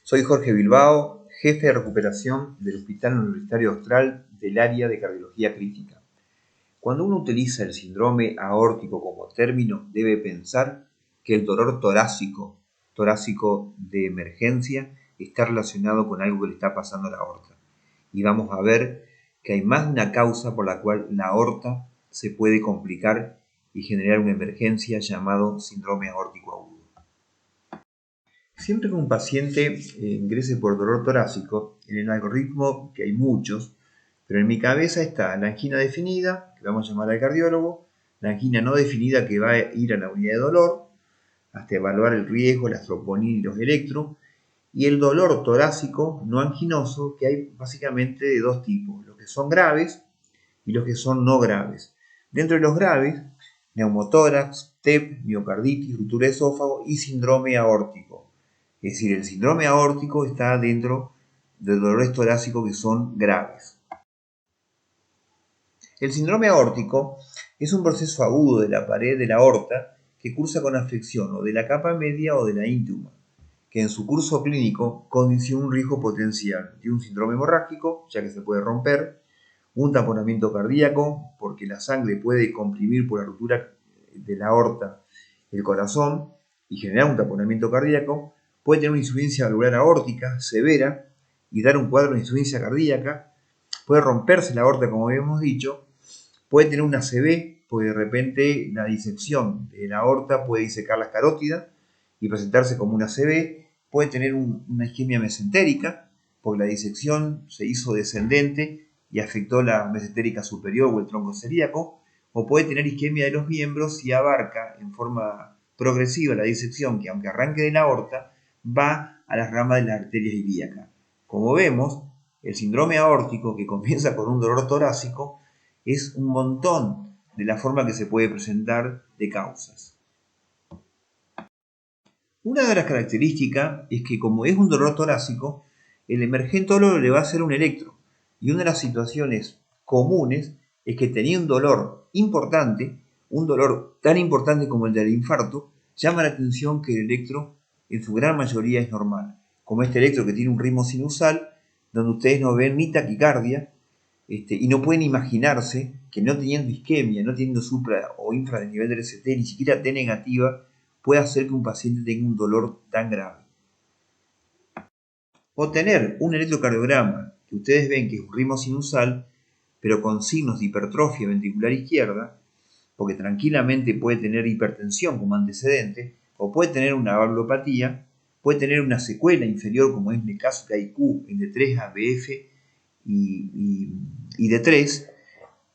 Soy Jorge Bilbao, jefe de recuperación del Hospital Universitario Austral del área de cardiología crítica. Cuando uno utiliza el síndrome aórtico como término, debe pensar que el dolor torácico de emergencia, está relacionado con algo que le está pasando a la aorta. Y vamos a ver que hay más de una causa por la cual la aorta se puede complicar y generar una emergencia llamado síndrome aórtico agudo. Siempre que un paciente ingrese por dolor torácico, en el algoritmo, que hay muchos, pero en mi cabeza está la angina definida, que vamos a llamar al cardiólogo, la angina no definida, que va a ir a la unidad de dolor, hasta evaluar el riesgo, las troponina y los electros, y el dolor torácico no anginoso, que hay básicamente de dos tipos, los que son graves y los que son no graves. Dentro de los graves, neumotórax, TEP, miocarditis, ruptura de esófago y síndrome aórtico. Es decir, el síndrome aórtico está dentro de dolores torácicos que son graves. El síndrome aórtico es un proceso agudo de la pared de la aorta que cursa con afección o de la capa media o de la íntima, que en su curso clínico condiciona un riesgo potencial de un síndrome hemorrágico, ya que se puede romper, un taponamiento cardíaco, porque la sangre puede comprimir por la ruptura de la aorta el corazón y generar un taponamiento cardíaco, puede tener una insuficiencia valvular aórtica severa y dar un cuadro de insuficiencia cardíaca, puede romperse la aorta, como habíamos dicho, puede tener una ACV, porque de repente la disección de la aorta puede disecar las carótidas y presentarse como una ACV, puede tener una isquemia mesentérica, porque la disección se hizo descendente y afectó la mesentérica superior o el tronco celíaco, o puede tener isquemia de los miembros y abarca en forma progresiva la disección, que aunque arranque de la aorta, va a las ramas de las arterias ilíacas. Como vemos, el síndrome aórtico, que comienza con un dolor torácico, es un montón de la forma que se puede presentar de causas. Una de las características es que, como es un dolor torácico, el emergentólogo le va a hacer un electro. Y una de las situaciones comunes es que tenía un dolor importante, un dolor tan importante como el del infarto, llama la atención que el electro en su gran mayoría es normal. Como este electro que tiene un ritmo sinusal, donde ustedes no ven ni taquicardia, y no pueden imaginarse que no teniendo isquemia, no teniendo supra o infra del nivel del ST, ni siquiera T negativa, puede hacer que un paciente tenga un dolor tan grave. O tener un electrocardiograma que ustedes ven que es un ritmo sinusal, pero con signos de hipertrofia ventricular izquierda, porque tranquilamente puede tener hipertensión como antecedente, o puede tener una valvulopatía, puede tener una secuela inferior, como es en el caso que hay Q en D3, ABF y D3,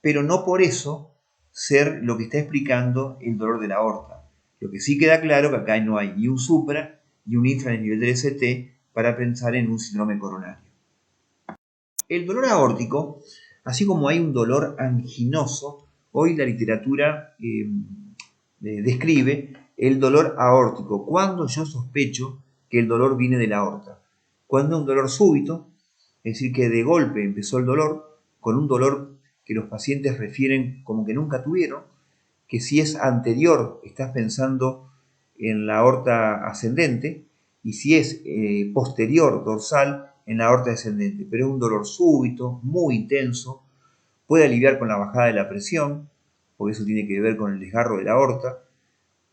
pero no por eso ser lo que está explicando el dolor de la aorta. Lo que sí queda claro que acá no hay ni un supra ni un infra en el nivel del ST para pensar en un síndrome coronario. El dolor aórtico, así como hay un dolor anginoso, hoy la literatura describe el dolor aórtico. Cuando yo sospecho que el dolor viene de la aorta. Cuando es un dolor súbito, es decir, que de golpe empezó el dolor, con un dolor que los pacientes refieren como que nunca tuvieron, que si es anterior estás pensando en la aorta ascendente, y si es posterior, dorsal, en la aorta descendente, pero es un dolor súbito, muy intenso, puede aliviar con la bajada de la presión, porque eso tiene que ver con el desgarro de la aorta.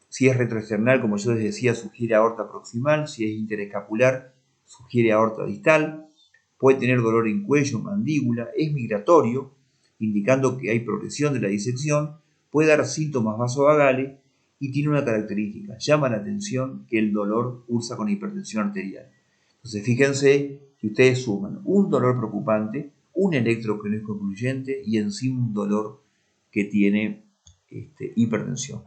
Si es retroesternal, como yo les decía, sugiere aorta proximal, si es interescapular, sugiere aorta distal, puede tener dolor en cuello, mandíbula, es migratorio, indicando que hay progresión de la disección, puede dar síntomas vasovagales y tiene una característica, llama la atención que el dolor cursa con hipertensión arterial. Entonces fíjense que ustedes suman un dolor preocupante, un electro que no es concluyente y encima un dolor que tiene hipertensión.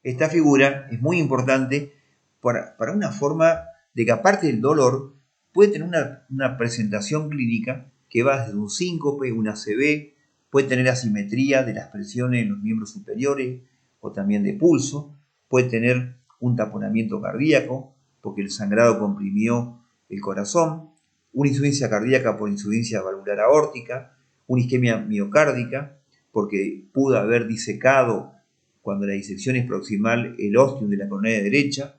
Esta figura es muy importante para una forma de que aparte del dolor puede tener una presentación clínica que va desde un síncope, una ACV, puede tener asimetría de las presiones en los miembros superiores o también de pulso, puede tener un taponamiento cardíaco porque el sangrado comprimió el corazón, una insuficiencia cardíaca por insuficiencia valvular aórtica, una isquemia miocárdica porque pudo haber disecado, cuando la disección es proximal, el ostium de la coronaria derecha,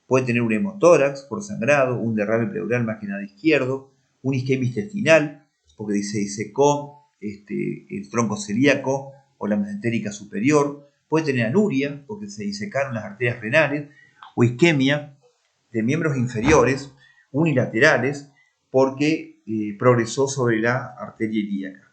Puede tener un hemotórax por sangrado, un derrame pleural más que nada izquierdo, una isquemia intestinal, porque se disecó el tronco celíaco o la mesentérica superior. Puede tener anuria, porque se disecaron las arterias renales, o isquemia de miembros inferiores unilaterales, porque progresó sobre la arteria ilíaca.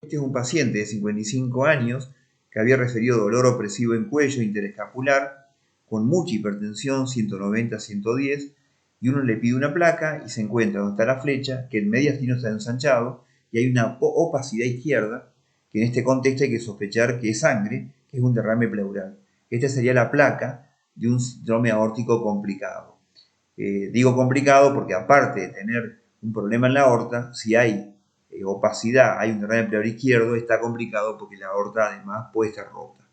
Este es un paciente de 55 años que había referido dolor opresivo en cuello interescapular, con mucha hipertensión, 190-110, y uno le pide una placa y se encuentra donde está la flecha, que el mediastino está ensanchado y hay una opacidad izquierda, que en este contexto hay que sospechar que es sangre, que es un derrame pleural. Esta sería la placa de un síndrome aórtico complicado. Digo complicado porque aparte de tener un problema en la aorta, si hay opacidad, hay un derrame pleural izquierdo, está complicado porque la aorta además puede estar rota.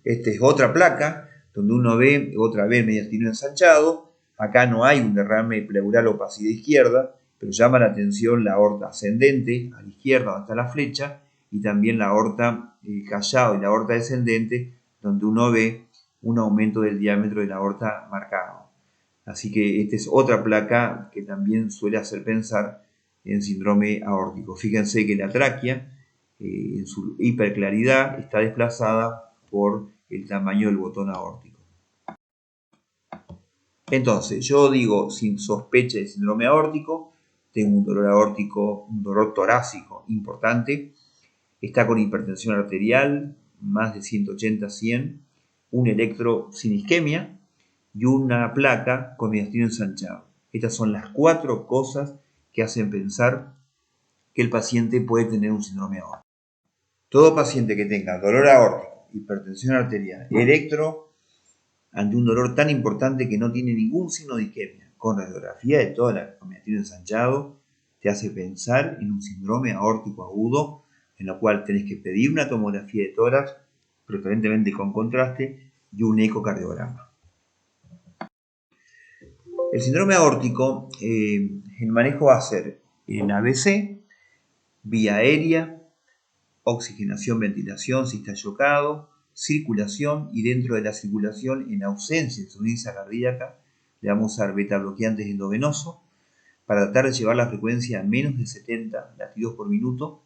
Esta es otra placa donde uno ve otra vez el mediastino ensanchado. Acá no hay un derrame pleural opacidad izquierda, pero llama la atención la aorta ascendente a la izquierda donde está la flecha y también la aorta callado y la aorta descendente donde uno ve un aumento del diámetro de la aorta marcado. Así que esta es otra placa que también suele hacer pensar en síndrome aórtico. Fíjense que la tráquea, en su hiperclaridad, está desplazada por el tamaño del botón aórtico. Entonces, yo digo sin sospecha de síndrome aórtico, tengo un dolor aórtico, un dolor torácico importante, está con hipertensión arterial, más de 180-100, un electro sin isquemia y una placa con mediastino ensanchado. Estas son las 4 cosas que hacen pensar que el paciente puede tener un síndrome aórtico. Todo paciente que tenga dolor aórtico, hipertensión arterial, electro, ante un dolor tan importante que no tiene ningún signo de isquemia, con radiografía de toda la mediastino ensanchado, te hace pensar en un síndrome aórtico agudo, en lo cual tenés que pedir una tomografía de tórax, preferentemente con contraste, y un ecocardiograma. El síndrome aórtico, el manejo va a ser en ABC, vía aérea, oxigenación, ventilación, si está chocado, circulación, y dentro de la circulación, en ausencia de insuficiencia cardíaca, le vamos a dar beta bloqueantes endovenosos para tratar de llevar la frecuencia a menos de 70 latidos por minuto.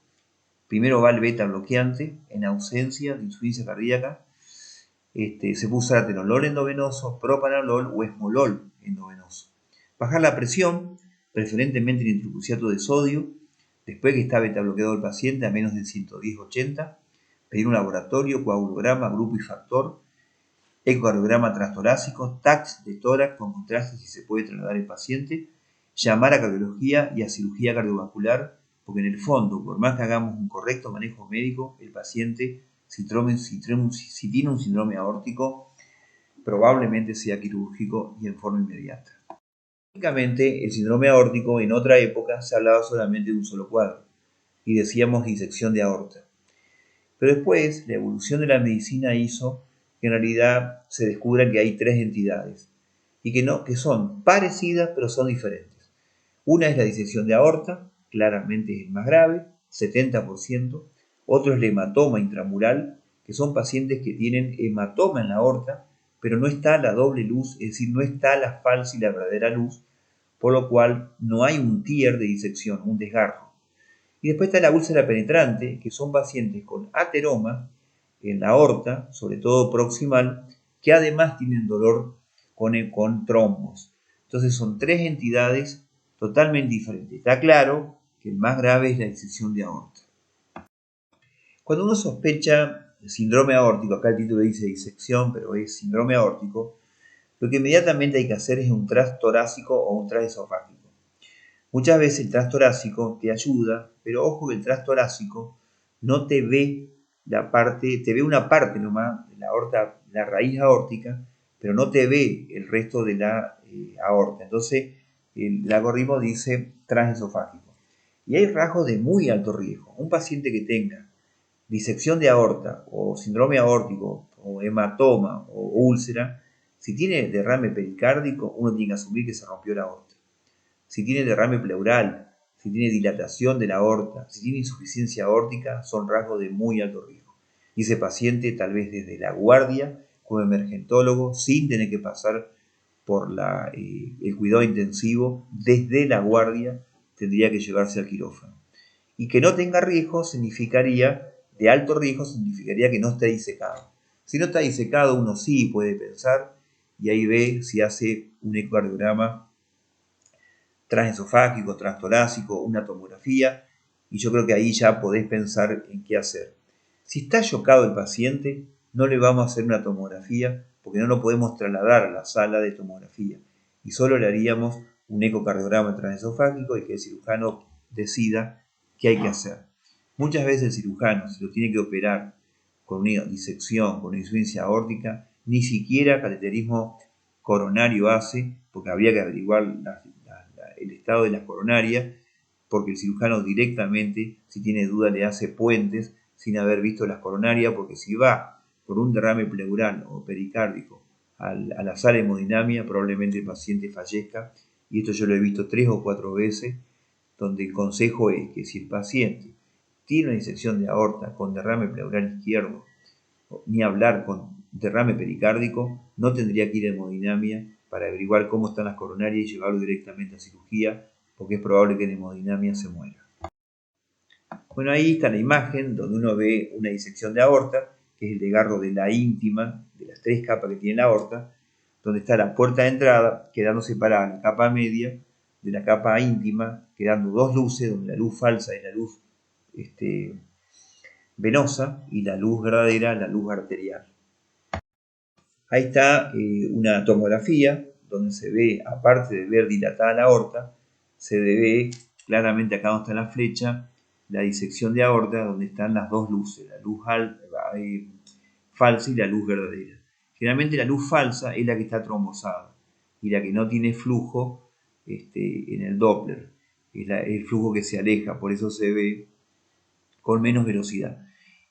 Primero va el beta bloqueante en ausencia de insuficiencia cardíaca. Se puede usar atenolol endovenoso, propanolol o esmolol endovenoso. Bajar la presión, preferentemente en hidrocruciato de sodio, después que está beta bloqueado el paciente a menos de 110-80, pedir un laboratorio, coagulograma, grupo y factor, ecocardiograma transtorácico, TACS de tórax con contraste si se puede trasladar el paciente, llamar a cardiología y a cirugía cardiovascular, porque en el fondo, por más que hagamos un correcto manejo médico, el paciente, si tiene un síndrome aórtico, probablemente sea quirúrgico y en forma inmediata. Técnicamente, el síndrome aórtico en otra época se hablaba solamente de un solo cuadro, y decíamos disección de aorta. Pero después, la evolución de la medicina hizo que en realidad se descubra que hay 3 entidades, y que son parecidas pero son diferentes. Una es la disección de aorta, claramente es el más grave, 70%. Otro es el hematoma intramural, que son pacientes que tienen hematoma en la aorta, pero no está la doble luz, es decir, no está la falsa y la verdadera luz, por lo cual no hay un tier de disección, un desgarro. Y después está la úlcera penetrante, que son pacientes con ateroma en la aorta, sobre todo proximal, que además tienen dolor con trombos. Entonces son 3 entidades totalmente diferentes. Está claro que el más grave es la disección de aorta. Cuando uno sospecha síndrome aórtico, acá el título dice disección, pero es síndrome aórtico, lo que inmediatamente hay que hacer es un tras torácico o un tras esofágico. Muchas veces el tras torácico te ayuda, pero ojo que el tras torácico no te ve te ve una parte nomás de la aorta, la raíz aórtica, pero no te ve el resto de la aorta. Entonces el algoritmo dice transesofágico. Y hay rasgos de muy alto riesgo. Un paciente que tenga disección de aorta o síndrome aórtico o hematoma o úlcera, si tiene derrame pericárdico, uno tiene que asumir que se rompió la aorta. Si tiene derrame pleural, si tiene dilatación de la aorta, si tiene insuficiencia aórtica, son rasgos de muy alto riesgo. Y ese paciente, tal vez desde la guardia, como emergentólogo sin tener que pasar por el cuidado intensivo desde la guardia, tendría que llevarse al quirófano. Y que no tenga riesgo significaría, de alto riesgo, significaría que no esté disecado. Si no está disecado, uno sí puede pensar y ahí ve si hace un ecocardiograma transesofágico, transtorácico, una tomografía, y yo creo que ahí ya podés pensar en qué hacer. Si está chocado el paciente, no le vamos a hacer una tomografía porque no lo podemos trasladar a la sala de tomografía y solo le haríamos un ecocardiograma transesofágico y que el cirujano decida qué hay que hacer. Muchas veces el cirujano, si lo tiene que operar con una disección, con una insuficiencia aórtica, ni siquiera cateterismo coronario hace, porque habría que averiguar el estado de las coronarias, porque el cirujano directamente, si tiene duda, le hace puentes sin haber visto las coronarias, porque si va por un derrame pleural o pericárdico a la sala de hemodinamia, probablemente el paciente fallezca, y esto yo lo he visto 3 o 4 veces, donde el consejo es que si el paciente tiene una disección de aorta con derrame pleural izquierdo, ni hablar con derrame pericárdico, no tendría que ir a hemodinamia para averiguar cómo están las coronarias y llevarlo directamente a cirugía, porque es probable que en hemodinamia se muera. Bueno, ahí está la imagen donde uno ve una disección de aorta, que es el desgarro de la íntima, de las 3 capas que tiene la aorta, donde está la puerta de entrada, quedando separada la capa media de la capa íntima, quedando 2 luces, donde la luz falsa es la luz venosa y la luz verdadera, la luz arterial. Ahí está una tomografía donde se ve, aparte de ver dilatada la aorta, se ve claramente acá donde está la flecha, la disección de aorta donde están las 2 luces, la luz falsa y la luz verdadera. Generalmente la luz falsa es la que está trombosada y la que no tiene flujo en el Doppler, es el flujo que se aleja, por eso se ve con menos velocidad.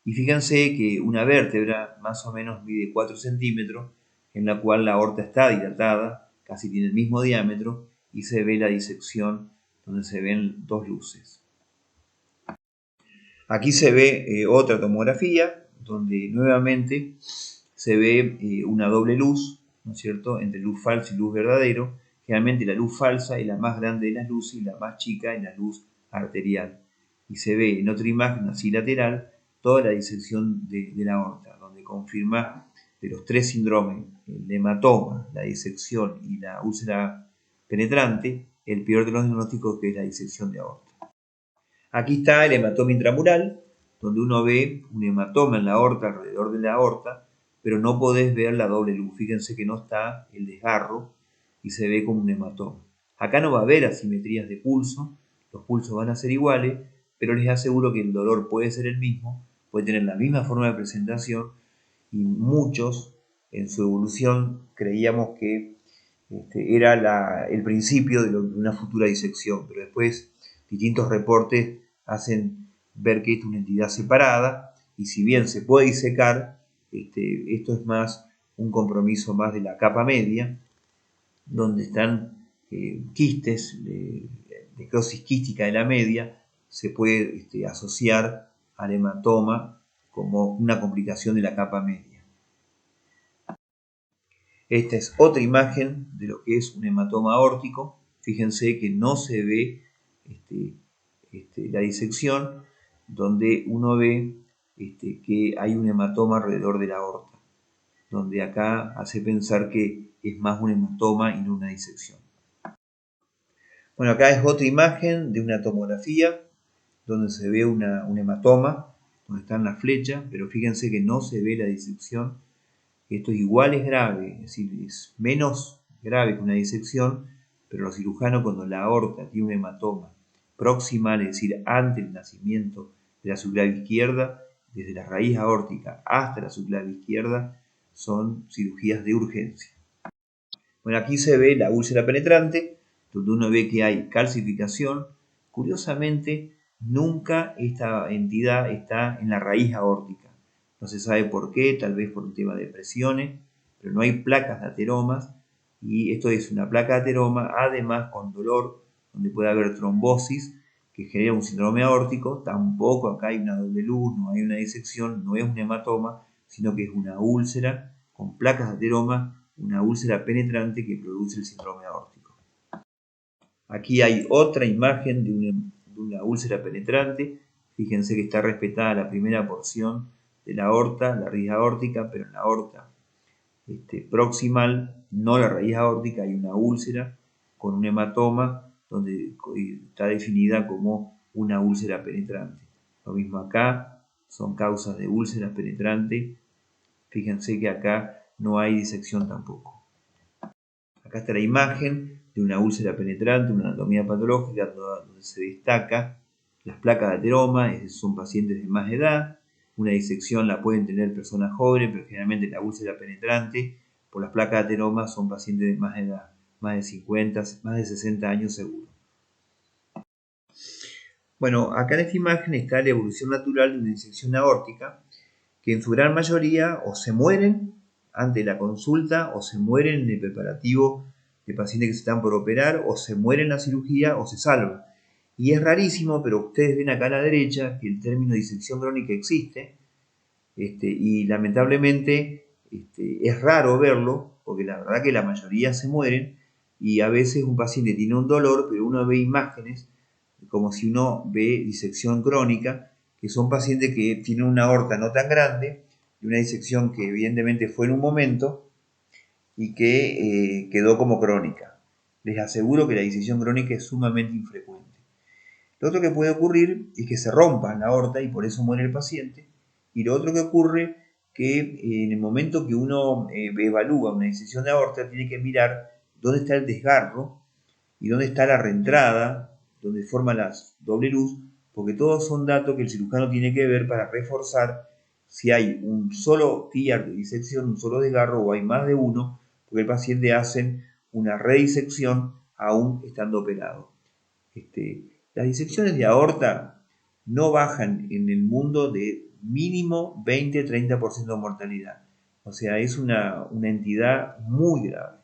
Y fíjense que una vértebra más o menos mide 4 centímetros, en la cual la aorta está dilatada, casi tiene el mismo diámetro, y se ve la disección donde se ven 2 luces. Aquí se ve otra tomografía, donde nuevamente se ve una doble luz, ¿no es cierto?, entre luz falsa y luz verdadero. Generalmente la luz falsa es la más grande de las luces y la más chica es la luz arterial. Y se ve en otra imagen así lateral toda la disección de la aorta, donde confirma de los 3 síndromes, el hematoma, la disección y la úlcera penetrante, el peor de los diagnósticos, que es la disección de aorta. Aquí está el hematoma intramural, donde uno ve un hematoma en la aorta, alrededor de la aorta, pero no podés ver la doble luz. Fíjense que no está el desgarro y se ve como un hematoma. Acá no va a haber asimetrías de pulso, los pulsos van a ser iguales, pero les aseguro que el dolor puede ser el mismo, puede tener la misma forma de presentación y muchos en su evolución creíamos que era el principio de una futura disección, pero después distintos reportes hacen ver que es una entidad separada y si bien se puede disecar, esto es más un compromiso más de la capa media, donde están quistes, necrosis quística de la media, se puede asociar al hematoma como una complicación de la capa media. Esta es otra imagen de lo que es un hematoma aórtico. Fíjense que no se ve la disección, donde uno ve que hay un hematoma alrededor de la aorta, donde acá hace pensar que es más un hematoma y no una disección. Bueno, acá es otra imagen de una tomografía, donde se ve un hematoma, donde están las flechas, pero fíjense que no se ve la disección. Esto igual es grave, es decir, es menos grave que una disección, pero los cirujanos, cuando la aorta tiene un hematoma proximal, es decir, antes del nacimiento de la subclavia izquierda, desde la raíz aórtica hasta la subclavia izquierda, son cirugías de urgencia. Bueno, aquí se ve la úlcera penetrante, donde uno ve que hay calcificación. Curiosamente, nunca esta entidad está en la raíz aórtica. No se sabe por qué, tal vez por un tema de presiones, pero no hay placas de ateromas, y esto es una placa de ateroma, además con dolor, donde puede haber trombosis, que genera un síndrome aórtico. Tampoco acá hay una doble luz, no hay una disección, no es un hematoma, sino que es una úlcera con placas de ateroma una úlcera penetrante que produce el síndrome aórtico. Aquí hay otra imagen de una úlcera penetrante. Fíjense que está respetada la primera porción de la aorta, la raíz aórtica, pero en la aorta proximal, no la raíz aórtica, hay una úlcera con un hematoma donde está definida como una úlcera penetrante. Lo mismo acá, son causas de úlcera penetrante. Fíjense que acá no hay disección tampoco. Acá está la imagen de una úlcera penetrante, una anatomía patológica donde se destaca las placas de ateroma, son pacientes de más edad. Una disección la pueden tener personas jóvenes, pero generalmente la úlcera penetrante por las placas de ateroma son pacientes de más edad, más de 50, más de 60 años seguro. Bueno, acá en esta imagen está la evolución natural de una disección aórtica, que en su gran mayoría o se mueren ante la consulta o se mueren en el preparativo de pacientes que se están por operar o se mueren en la cirugía o se salvan. Y es rarísimo, pero ustedes ven acá a la derecha que el término disección crónica existe y lamentablemente es raro verlo porque la verdad que la mayoría se mueren y a veces un paciente tiene un dolor, pero uno ve imágenes como si uno ve disección crónica, que son pacientes que tienen una aorta no tan grande y una disección que evidentemente fue en un momento y que quedó como crónica. Les aseguro que la disección crónica es sumamente infrecuente. Lo otro que puede ocurrir es que se rompa la aorta y por eso muere el paciente. Y lo otro que ocurre que en el momento que uno evalúa una disección de aorta tiene que mirar dónde está el desgarro y dónde está la reentrada, donde forma la doble luz, porque todos son datos que el cirujano tiene que ver para reforzar si hay un solo TIAR de disección, un solo desgarro o hay más de uno, porque el paciente hace una redisección aún estando operado. Las disecciones de aorta no bajan en el mundo de mínimo 20-30% de mortalidad. O sea, es una entidad muy grave.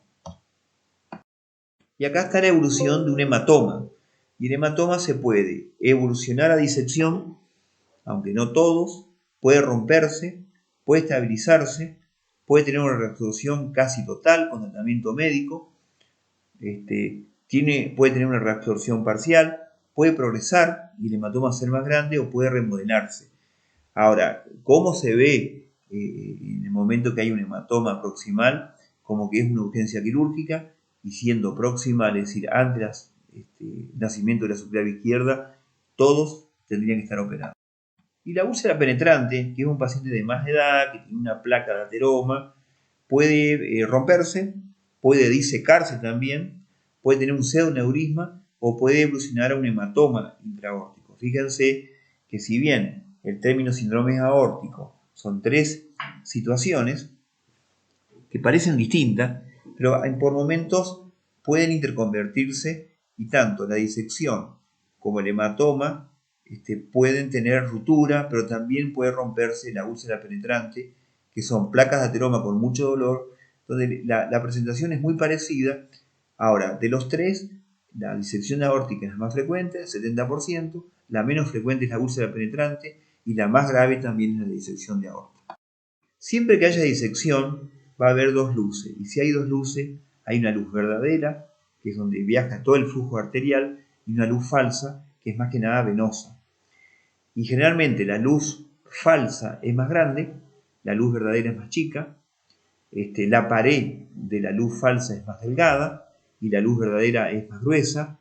Y acá está la evolución de un hematoma. Y el hematoma se puede evolucionar a disección, aunque no todos, puede romperse, puede estabilizarse, puede tener una reabsorción casi total con tratamiento médico, puede tener una reabsorción parcial, puede progresar y el hematoma ser más grande o puede remodelarse. Ahora, ¿cómo se ve en el momento que hay un hematoma proximal? Como que es una urgencia quirúrgica y siendo proximal, es decir, antes del nacimiento de la subclavian izquierda, todos tendrían que estar operados. Y la úlcera penetrante, que es un paciente de más edad, que tiene una placa de ateroma, puede romperse, puede disecarse también, puede tener un pseudoneurisma o puede evolucionar a un hematoma intraaórtico. Fíjense que si bien el término síndrome aórtico son tres situaciones que parecen distintas, pero por momentos pueden interconvertirse y tanto la disección como el hematoma pueden tener ruptura, pero también puede romperse la úlcera penetrante, que son placas de ateroma con mucho dolor, donde la presentación es muy parecida. Ahora, de los tres, la disección aórtica es la más frecuente, el 70%, la menos frecuente es la úlcera penetrante y la más grave también es la disección de aorta. Siempre que haya disección va a haber dos luces, y si hay dos luces, hay una luz verdadera, que es donde viaja todo el flujo arterial, y una luz falsa, que es más que nada venosa. Y generalmente la luz falsa es más grande, la luz verdadera es más chica, la pared de la luz falsa es más delgada y la luz verdadera es más gruesa.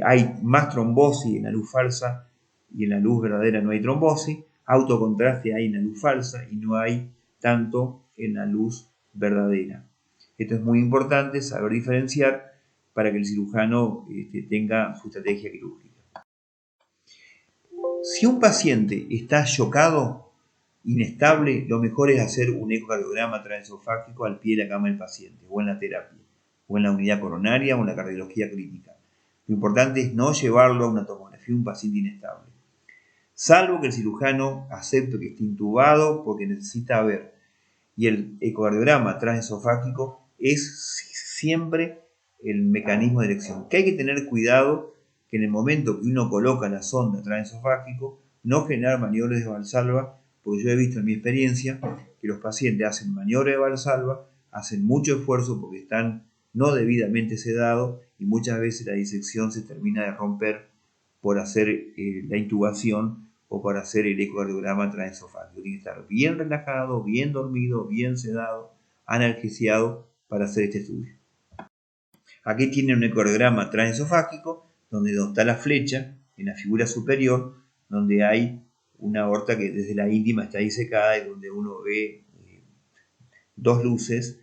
Hay más trombosis en la luz falsa y en la luz verdadera no hay trombosis. Autocontraste hay en la luz falsa y no hay tanto en la luz verdadera. Esto es muy importante saber diferenciar para que el cirujano tenga su estrategia quirúrgica. Si un paciente está chocado, inestable, lo mejor es hacer un ecocardiograma transesofágico al pie de la cama del paciente, o en la terapia, o en la unidad coronaria, o en la cardiología clínica. Lo importante es no llevarlo a una tomografía de un paciente inestable. Salvo que el cirujano acepte que esté intubado porque necesita ver. Y el ecocardiograma transesofágico es siempre el mecanismo de elección. Que hay que tener cuidado que en el momento que uno coloca la sonda transesofágico, no generar maniobras de Valsalva, porque yo he visto en mi experiencia que los pacientes hacen maniobra de Valsalva, hacen mucho esfuerzo porque están no debidamente sedados y muchas veces la disección se termina de romper por hacer la intubación o por hacer el ecocardiograma transesofágico. Tiene que estar bien relajado, bien dormido, bien sedado, analgesiado para hacer este estudio. Aquí tiene un ecocardiograma transesofágico donde está la flecha en la figura superior, donde hay una aorta que desde la íntima está disecada y donde uno ve dos luces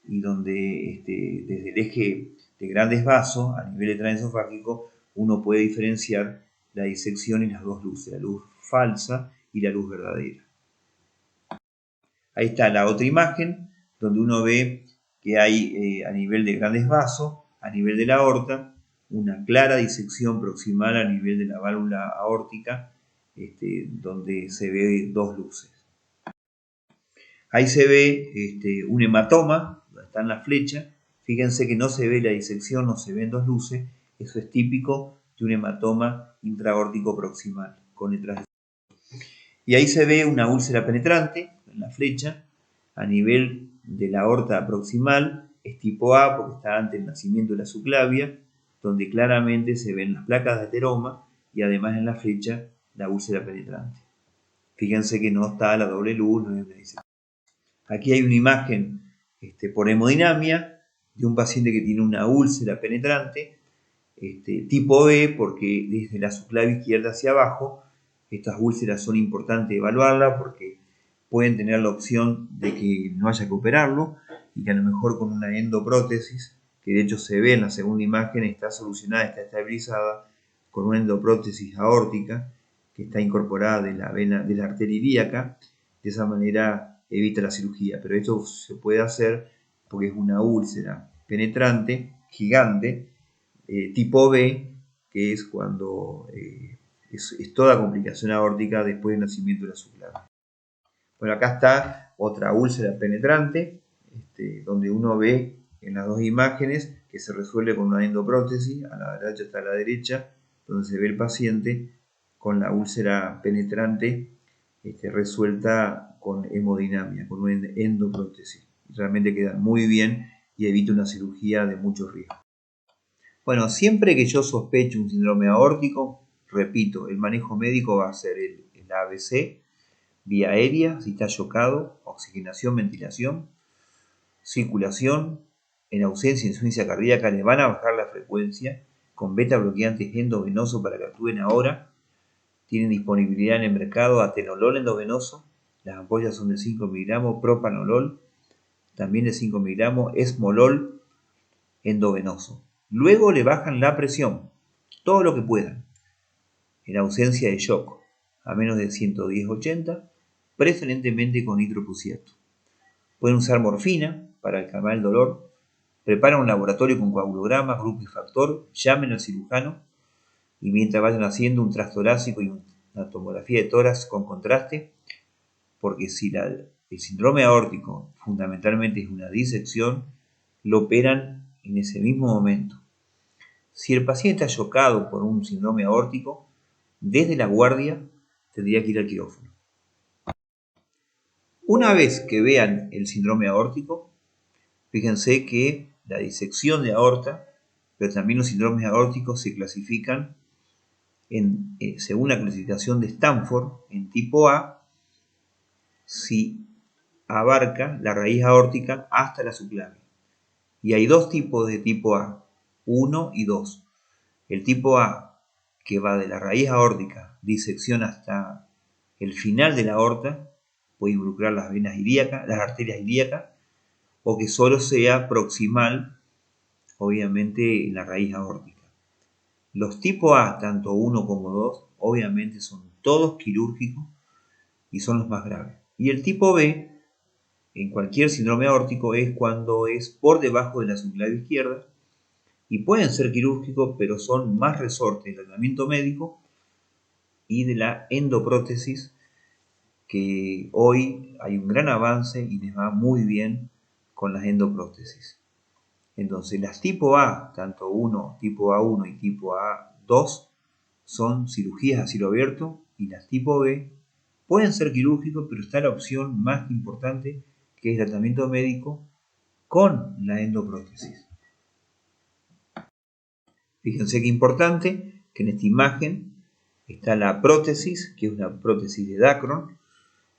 y donde desde el eje de grandes vasos a nivel de transesofágico uno puede diferenciar la disección en las dos luces, la luz falsa y la luz verdadera. Ahí está la otra imagen donde uno ve que hay a nivel de grandes vasos, a nivel de la aorta, una clara disección proximal a nivel de la válvula aórtica, donde se ve dos luces. Ahí se ve un hematoma, donde está en la flecha. Fíjense que no se ve la disección, no se ven dos luces. Eso es típico de un hematoma intraaórtico proximal. Y ahí se ve una úlcera penetrante en la flecha. A nivel de la aorta proximal es tipo A porque está ante el nacimiento de la subclavia, donde claramente se ven las placas de ateroma y además en la flecha la úlcera penetrante. Fíjense que no está la doble luz, no hay una disección. Aquí hay una imagen por hemodinamia de un paciente que tiene una úlcera penetrante, tipo B, porque desde la subclavia izquierda hacia abajo, estas úlceras son importantes evaluarlas porque pueden tener la opción de que no haya que operarlo y que a lo mejor con una endoprótesis, que de hecho se ve en la segunda imagen, está solucionada, está estabilizada con una endoprótesis aórtica que está incorporada de la vena, de la arteria ilíaca. De esa manera evita la cirugía, pero esto se puede hacer porque es una úlcera penetrante, gigante, tipo B, que es cuando es toda complicación aórtica después del nacimiento de la subclavia. Bueno, acá está otra úlcera penetrante, donde uno ve en las dos imágenes que se resuelve con una endoprótesis. A la derecha está a la derecha, donde se ve el paciente con la úlcera penetrante resuelta con hemodinamia, con una endoprótesis. Realmente queda muy bien y evita una cirugía de mucho riesgo. Bueno, siempre que yo sospecho un síndrome aórtico, repito, el manejo médico va a ser el ABC, vía aérea, si está chocado, oxigenación, ventilación, circulación. En ausencia de insuficiencia cardíaca le van a bajar la frecuencia con beta bloqueantes endovenosos para que actúen ahora. Tienen disponibilidad en el mercado atenolol endovenoso, las ampollas son de 5 miligramos, propanolol, también de 5 miligramos, esmolol endovenoso. Luego le bajan la presión, todo lo que puedan, en ausencia de shock, a menos de 110-80, preferentemente con nitroprusiato. Pueden usar morfina para calmar el dolor, preparan un laboratorio con coagulogramas, grupo y factor, llamen al cirujano y mientras vayan haciendo un transtorácico y una tomografía de tórax con contraste, porque si el síndrome aórtico fundamentalmente es una disección, lo operan en ese mismo momento. Si el paciente está chocado por un síndrome aórtico, desde la guardia tendría que ir al quirófano. Una vez que vean el síndrome aórtico, fíjense que la disección de aorta, pero también los síndromes aórticos se clasifican según la clasificación de Stanford, en tipo A, si abarca la raíz aórtica hasta la subclavia. Y hay dos tipos de tipo A, 1 y 2. El tipo A, que va de la raíz aórtica, disección hasta el final de la aorta, puede involucrar las venas ilíacas, las arterias ilíacas, o que solo sea proximal, obviamente, en la raíz aórtica. Los tipo A, tanto 1 como 2, obviamente son todos quirúrgicos y son los más graves. Y el tipo B, en cualquier síndrome aórtico, es cuando es por debajo de la subclavia izquierda y pueden ser quirúrgicos, pero son más resortes del tratamiento médico y de la endoprótesis, que hoy hay un gran avance y les va muy bien con las endoprótesis. Entonces las tipo A, tanto 1, tipo A1 y tipo A2, son cirugías a cielo abierto y las tipo B pueden ser quirúrgicos, pero está la opción más importante, que es el tratamiento médico con la endoprótesis. Fíjense qué importante que en esta imagen está la prótesis, que es una prótesis de Dacron,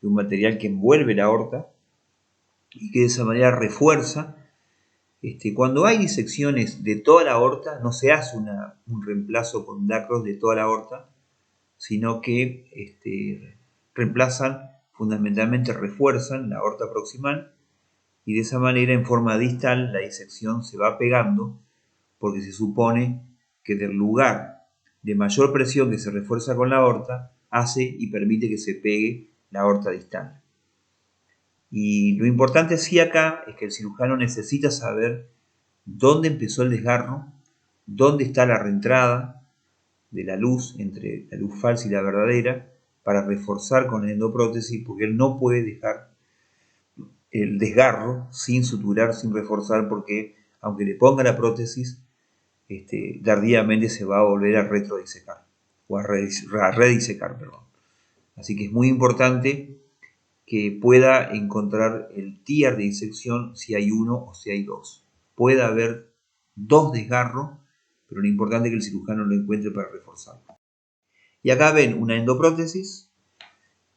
de un material que envuelve la aorta y que de esa manera refuerza. Cuando hay disecciones de toda la aorta, no se hace un reemplazo con Dacron de toda la aorta, sino que reemplazan, fundamentalmente refuerzan la aorta proximal, y de esa manera en forma distal la disección se va pegando, porque se supone que del lugar de mayor presión que se refuerza con la aorta hace y permite que se pegue la aorta distal. Y lo importante sí acá es que el cirujano necesita saber dónde empezó el desgarro, dónde está la reentrada de la luz entre la luz falsa y la verdadera, para reforzar con la endoprótesis, porque él no puede dejar el desgarro sin suturar, sin reforzar, porque aunque le ponga la prótesis, tardíamente se va a volver a retrodisecar, o a redisecar, perdón. Así que es muy importante que pueda encontrar el tier de disección si hay uno o si hay dos. Puede haber dos desgarros, pero lo importante es que el cirujano lo encuentre para reforzarlo. Y acá ven una endoprótesis,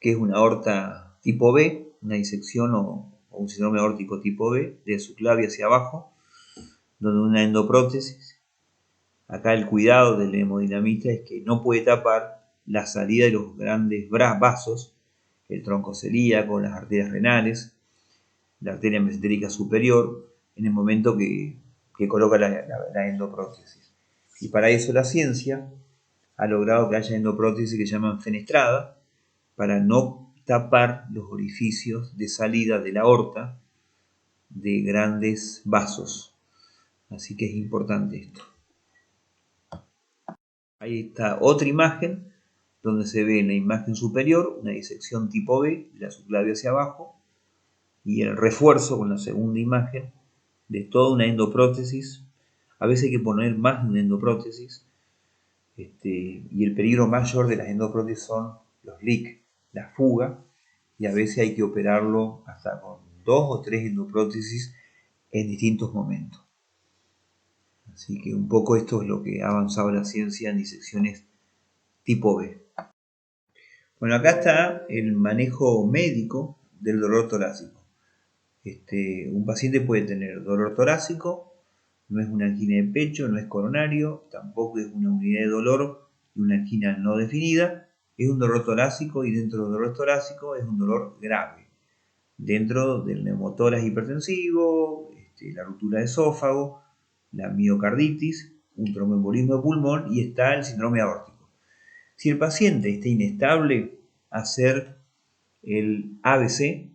que es una aorta tipo B, una disección o un síndrome aórtico tipo B, de subclavia hacia abajo, donde una endoprótesis. Acá el cuidado del hemodinamista es que no puede tapar la salida de los grandes vasos, el tronco celíaco, las arterias renales, la arteria mesentérica superior, en el momento que coloca la endoprótesis. Y para eso la ciencia ha logrado que haya endoprótesis que llaman fenestrada, para no tapar los orificios de salida de la aorta de grandes vasos. Así que es importante esto. Ahí está otra imagen donde se ve en la imagen superior una disección tipo B de la subclavia hacia abajo y el refuerzo con la segunda imagen de toda una endoprótesis. A veces hay que poner más de una endoprótesis, y el peligro mayor de las endoprótesis son los leaks, la fuga, y a veces hay que operarlo hasta con 2 o 3 endoprótesis en distintos momentos. Así que un poco esto es lo que ha avanzado la ciencia en disecciones tipo B. Bueno, acá está el manejo médico del dolor torácico. Un paciente puede tener dolor torácico, no es una angina de pecho, no es coronario, tampoco es una unidad de dolor y una angina no definida, es un dolor torácico, y dentro del dolor torácico es un dolor grave. Dentro del neumotórax hipertensivo, la ruptura de esófago, la miocarditis, un tromboembolismo de pulmón, y está el síndrome aórtico. Si el paciente está inestable, hacer el ABC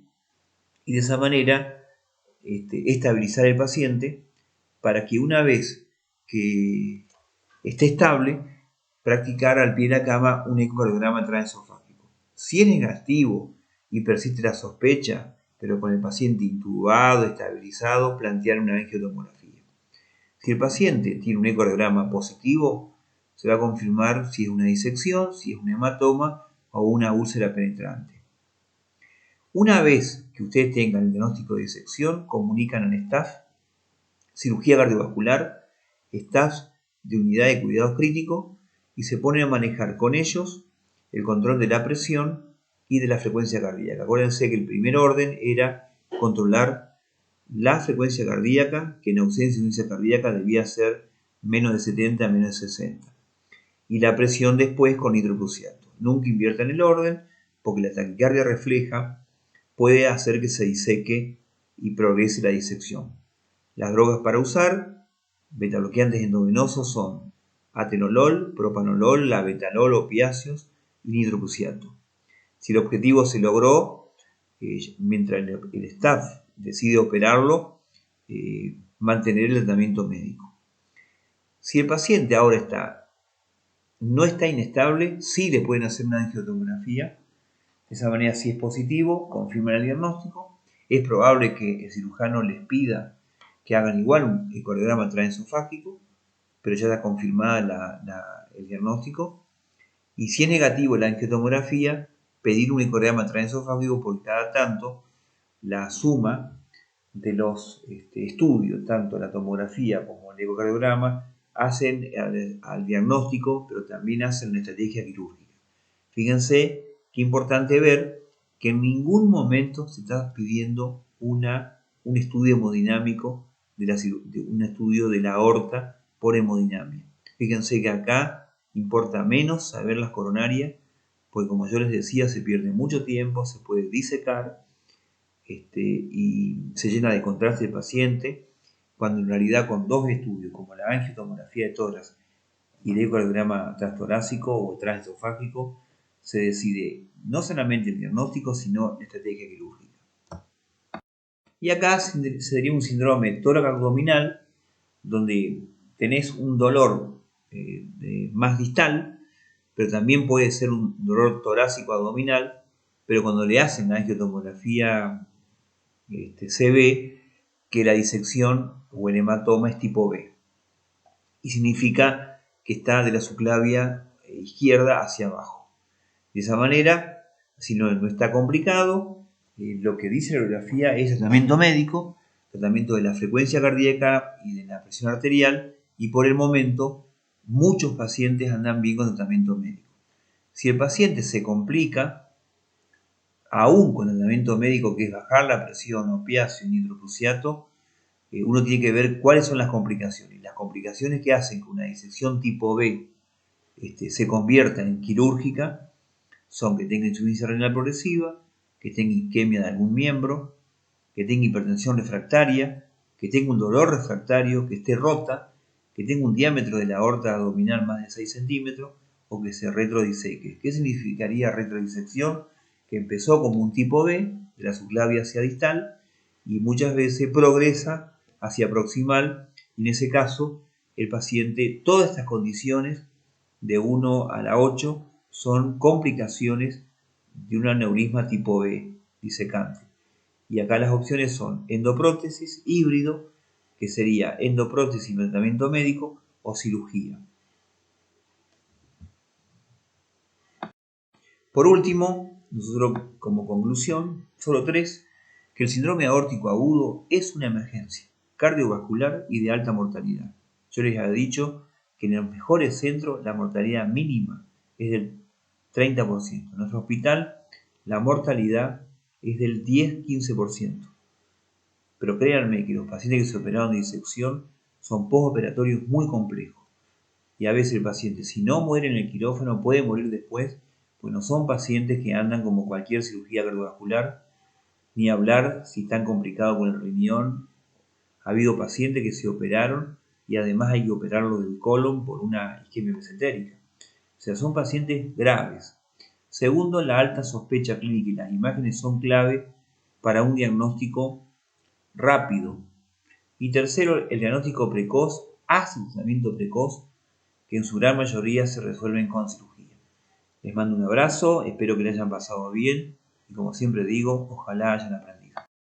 y de esa manera estabilizar el paciente, para que una vez que esté estable, practicar al pie de la cama un ecocardiograma transesofágico. Si es negativo y persiste la sospecha, pero con el paciente intubado, estabilizado, plantear una angiotomografía. Si el paciente tiene un ecocardiograma positivo, se va a confirmar si es una disección, si es un hematoma o una úlcera penetrante. Una vez que ustedes tengan el diagnóstico de disección, comunican al staff cirugía cardiovascular, staff de unidad de cuidados críticos, y se ponen a manejar con ellos el control de la presión y de la frecuencia cardíaca. Acuérdense que el primer orden era controlar la frecuencia cardíaca, que en ausencia de frecuencia cardíaca debía ser menos de 70 a menos de 60. Y la presión después con nitroprusiato. Nunca inviertan el orden, porque la taquicardia refleja puede hacer que se diseque y progrese la disección. Las drogas para usar, betabloqueantes endovenosos, son atenolol, propanolol, labetalol, opiáceos y nitroprusiato. Si el objetivo se logró, mientras el staff decide operarlo, mantener el tratamiento médico. Si el paciente ahora no está inestable, sí le pueden hacer una angiotomografía. De esa manera, si es positivo, confirman el diagnóstico. Es probable que el cirujano les pida que hagan igual un ecocardiograma transesofágico, pero ya está confirmada el diagnóstico. Y si es negativo la angiotomografía, pedir un ecograma transesofágico porque cada tanto la suma de los estudios, tanto la tomografía como el ecocardiograma, hacen al diagnóstico, pero también hacen una estrategia quirúrgica. Fíjense qué importante ver que en ningún momento se está pidiendo un estudio hemodinámico, un estudio de la aorta por hemodinamia. Fíjense que acá importa menos saber las coronarias, porque como yo les decía, se pierde mucho tiempo, se puede disecar, y se llena de contraste el paciente, cuando en realidad con dos estudios, como la angiotomografía de tórax y el ecocardiograma transtorácico o transesofágico, se decide no solamente el diagnóstico, sino la estrategia quirúrgica. Y acá sería un síndrome tórax-abdominal, donde tenés un dolor más distal, pero también puede ser un dolor torácico abdominal, pero cuando le hacen la angiotomografía se ve que la disección o el hematoma es tipo B y significa que está de la subclavia izquierda hacia abajo. De esa manera, si no está complicado, lo que dice la radiografía es tratamiento médico, tratamiento de la frecuencia cardíaca y de la presión arterial, y por el momento muchos pacientes andan bien con tratamiento médico. Si el paciente se complica, aún con el tratamiento médico que es bajar la presión, opiáceo y nitroprusiato, uno tiene que ver cuáles son las complicaciones. Las complicaciones que hacen que una disección tipo B se convierta en quirúrgica son que tenga insuficiencia renal progresiva, que tenga isquemia de algún miembro, que tenga hipertensión refractaria, que tenga un dolor refractario, que esté rota, que tenga un diámetro de la aorta abdominal más de 6 centímetros o que se retrodiseque. ¿Qué significaría retrodisección? Que empezó como un tipo B, de la subclavia hacia distal, y muchas veces progresa hacia proximal, y en ese caso el paciente, todas estas condiciones de 1 a la 8 son complicaciones de un aneurisma tipo B disecante. Y acá las opciones son endoprótesis, híbrido, que sería endoprótesis y tratamiento médico, o cirugía. Por último, nosotros como conclusión, solo 3, que el síndrome aórtico agudo es una emergencia cardiovascular y de alta mortalidad. Yo les había dicho que en los mejores centros la mortalidad mínima es del 30%. En nuestro hospital la mortalidad es del 10-15%. Pero créanme que los pacientes que se operaron de disección son postoperatorios muy complejos. Y a veces el paciente, si no muere en el quirófano, puede morir después, pues no son pacientes que andan como cualquier cirugía cardiovascular, ni hablar si están complicados con el riñón. Ha habido pacientes que se operaron y además hay que operarlo del colon por una isquemia mesentérica. O sea, son pacientes graves. Segundo, la alta sospecha clínica y las imágenes son clave para un diagnóstico rápido. Y tercero, el diagnóstico precoz hace un tratamiento precoz que en su gran mayoría se resuelven con cirugía. Les mando un abrazo, espero que les hayan pasado bien y como siempre digo, ojalá hayan aprendido.